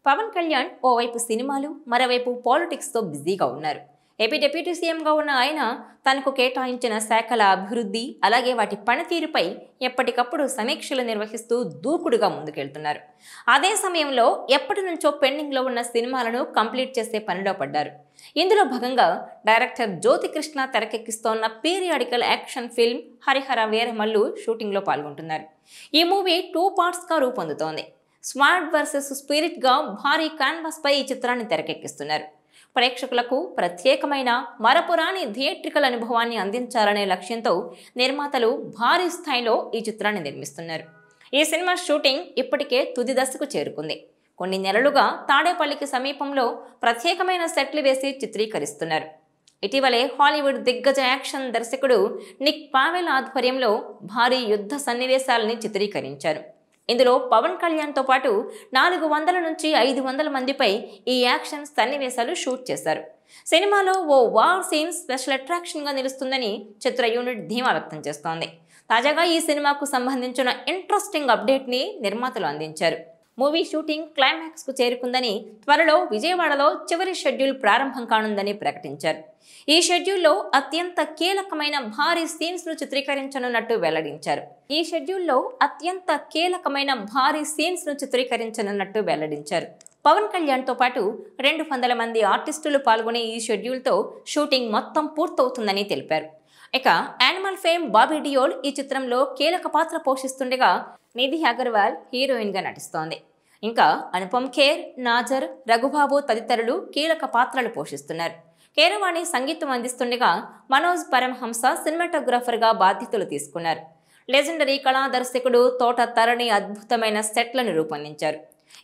పవన్ కళ్యాణ్ ఓవైపు సినిమాలు మరోవైపు పాలిటిక్స్తో బిజీగా ఉన్నారు. ఏపీ డిప్యూటీ సీఎంగా ఉన్న ఆయన తనకు కేటాయించిన శాఖల అభివృద్ధి అలాగే వాటి పనితీరుపై ఎప్పటికప్పుడు సమీక్షలు నిర్వహిస్తూ దూకుడుగా ముందుకెళ్తున్నారు. అదే సమయంలో ఎప్పటి నుంచో పెండింగ్లో ఉన్న సినిమాలను కంప్లీట్ చేసే పనిలో పడ్డారు. ఇందులో భాగంగా డైరెక్టర్ జ్యోతికృష్ణ తెరకెక్కిస్తోన్న periodical action film Harihara Veeramallu షూటింగ్లో పాల్గొంటున్నారు. ఈ మూవీ 2 పార్ట్స్గా రూపొందుతోంది. స్వాడ్ వర్సెస్ స్పిరిట్గా భారీ క్యాన్వాస్ పై ఈ చిత్రాన్ని తెరకెక్కిస్తున్నారు. ప్రేక్షకులకు ప్రత్యేకమైన మరపురాని థియేట్రికల్ అనుభవాన్ని అందించాలనే లక్ష్యంతో నిర్మాతలు భారీ స్థాయిలో ఈ చిత్రాన్ని నిర్మిస్తున్నారు. ఈ సినిమా షూటింగ్ ఇప్పటికే తుది దశకు చేరుకుంది. కొన్ని నెలలుగా తాడేపల్లికి సమీపంలో ప్రత్యేకమైన సెట్లు వేసి చిత్రీకరిస్తున్నారు. ఇటీవలే హాలీవుడ్ దిగ్గజ యాక్షన్ దర్శకుడు నిక్ పావెల్ ఆధ్వర్యంలో భారీ యుద్ధ సన్నివేశాలని చిత్రీకరించారు. ఇందులో పవన్ కళ్యాణ్తో పాటు 400 నుంచి 500 మందిపై ఈ యాక్షన్ సన్నివేశాలు షూట్ చేశారు. సినిమాలో ఓ వార్ సీన్ స్పెషల్ అట్రాక్షన్గా నిలుస్తుందని చిత్ర యూనిట్ ధీమా వ్యక్తం చేస్తోంది. తాజాగా ఈ సినిమాకు సంబంధించిన ఇంట్రెస్టింగ్ అప్డేట్ని నిర్మాతలు అందించారు. మూవీ షూటింగ్ క్లైమాక్స్కు చేరుకుందని, త్వరలో విజయవాడలో చివరి షెడ్యూల్ ప్రారంభం కానుందని ప్రకటించారు. ఈ షెడ్యూల్లో అత్యంత కీలకమైన భారీ సీన్స్ను చిత్రీకరించనున్నట్టు వెల్లడించారు. పవన్ కళ్యాణ్తో పాటు 200 మంది ఆర్టిస్టులు పాల్గొనే ఈ షెడ్యూల్తో షూటింగ్ మొత్తం పూర్తవుతుందని తెలిపారు. ఇక యానిమల్ ఫేమ్ బాబీ డియోల్ ఈ చిత్రంలో కీలక పాత్ర పోషిస్తుండగా నిధి అగర్వాల్ హీరోయిన్గా నటిస్తోంది. ఇంకా అనుపమ్ ఖేర్, నాజర్, రఘుబాబు తదితరులు కీలక పాత్రలు పోషిస్తున్నారు. కీరవాణి సంగీతం అందిస్తుండగా మనోజ్ పరమహంస సినిమాటోగ్రాఫర్గా బాధ్యతలు తీసుకున్నారు. లెజెండరీ కళా దర్శకుడు తోట తరణి అద్భుతమైన సెట్లను రూపొందించారు.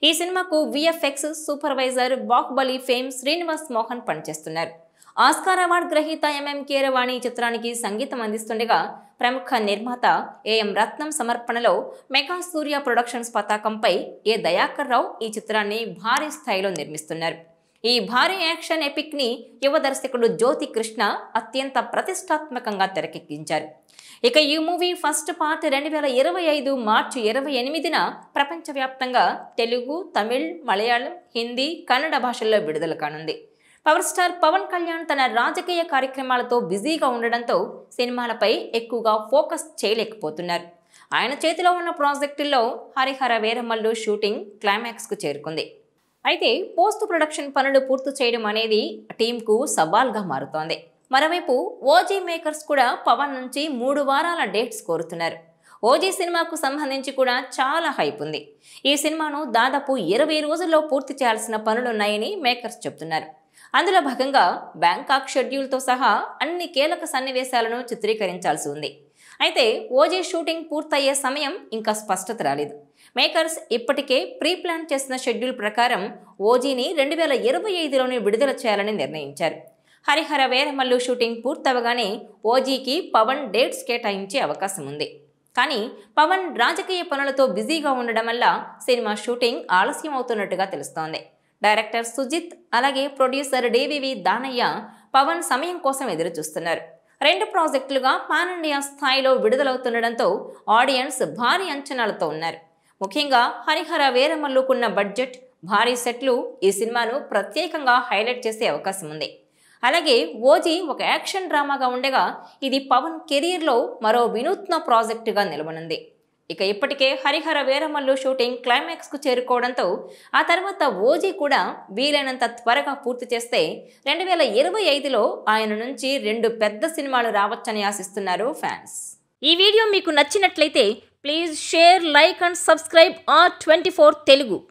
ఈ సినిమాకు VFX supervisor Baahubali fame Srinivas Mohan పనిచేస్తున్నారు. ఆస్కార్ అవార్డు గ్రహీత ఎంఎం కీరవాణి చిత్రానికి సంగీతం అందిస్తుండగా ప్రముఖ నిర్మాత ఏఎం రత్నం సమర్పణలో మెగా సూర్య ప్రొడక్షన్స్ పతాకంపై ఏ దయాకర్ రావు ఈ చిత్రాన్ని భారీ స్థాయిలో నిర్మిస్తున్నారు. ఈ భారీ యాక్షన్ ఎపిక్ని యువ దర్శకుడు జ్యోతి కృష్ణ అత్యంత ప్రతిష్టాత్మకంగా తెరకెక్కించారు. ఇక ఈ మూవీ ఫస్ట్ పార్ట్ 2025 మార్చి 28న ప్రపంచవ్యాప్తంగా తెలుగు, తమిళ్, మలయాళం, హిందీ, కన్నడ భాషల్లో విడుదల కానుంది. పవర్ స్టార్ పవన్ కళ్యాణ్ తన రాజకీయ కార్యక్రమాలతో బిజీగా ఉండడంతో సినిమాలపై ఎక్కువగా ఫోకస్ చేయలేకపోతున్నారు. ఆయన చేతిలో ఉన్న ప్రాజెక్టుల్లో హరిహర వీరమల్లు షూటింగ్ క్లైమాక్స్కు చేరుకుంది. అయితే పోస్ట్ ప్రొడక్షన్ పనులు పూర్తి చేయడం అనేది టీంకు సవాల్గా మారుతోంది. మరోవైపు ఓజీ మేకర్స్ కూడా పవన్ నుంచి 3 వారాల డేట్స్ కోరుతున్నారు. ఓజీ సినిమాకు సంబంధించి కూడా చాలా హైప్ ఉంది. ఈ సినిమాను దాదాపు 20 రోజుల్లో పూర్తి చేయాల్సిన పనులున్నాయని మేకర్స్ చెబుతున్నారు. అందులో భాగంగా బ్యాంకాక్ షెడ్యూల్తో సహా అన్ని కీలక సన్నివేశాలను చిత్రీకరించాల్సి ఉంది. అయితే ఓజీ షూటింగ్ పూర్తయ్యే సమయం ఇంకా స్పష్టత రాలేదు. మేకర్స్ ఇప్పటికే ప్రీ ప్లాన్ చేసిన షెడ్యూల్ ప్రకారం ఓజీని 2025లోనే విడుదల చేయాలని నిర్ణయించారు. హరిహర వీరమల్లు షూటింగ్ పూర్తవగానే ఓజీకి పవన్ డేట్స్ కేటాయించే అవకాశం ఉంది. కానీ పవన్ రాజకీయ పనులతో బిజీగా ఉండడం వల్ల సినిమా షూటింగ్ ఆలస్యం అవుతున్నట్టుగా తెలుస్తోంది. డైరెక్టర్ సుజిత్ అలాగే ప్రొడ్యూసర్ డివివి దానయ్య పవన్ సమయం కోసం ఎదురు చూస్తున్నారు. 2 ప్రాజెక్టులుగా పాన్ ఇండియా స్థాయిలో విడుదలవుతుండడంతో ఆడియన్స్ భారీ అంచనాలతో ఉన్నారు. ముఖ్యంగా హరిహర వీరమల్లుకున్న బడ్జెట్, భారీ సెట్లు ఈ సినిమాను ప్రత్యేకంగా హైలైట్ చేసే అవకాశం ఉంది. అలాగే ఓజీ ఒక యాక్షన్ డ్రామాగా ఉండగా ఇది పవన్ కెరీర్లో మరో వినూత్న ప్రాజెక్టుగా నిలవనుంది. ఇక ఇప్పటికే హరిహర వీరమల్లు షూటింగ్ క్లైమాక్స్కు చేరుకోవడంతో ఆ తర్వాత ఓజీ కూడా వీలైనంత త్వరగా పూర్తి చేస్తే 2025లో ఆయన నుంచి 2 పెద్ద సినిమాలు రావచ్చని ఆశిస్తున్నారు ఫ్యాన్స్. ఈ వీడియో మీకు నచ్చినట్లయితే please share, like and subscribe R24 Telugu.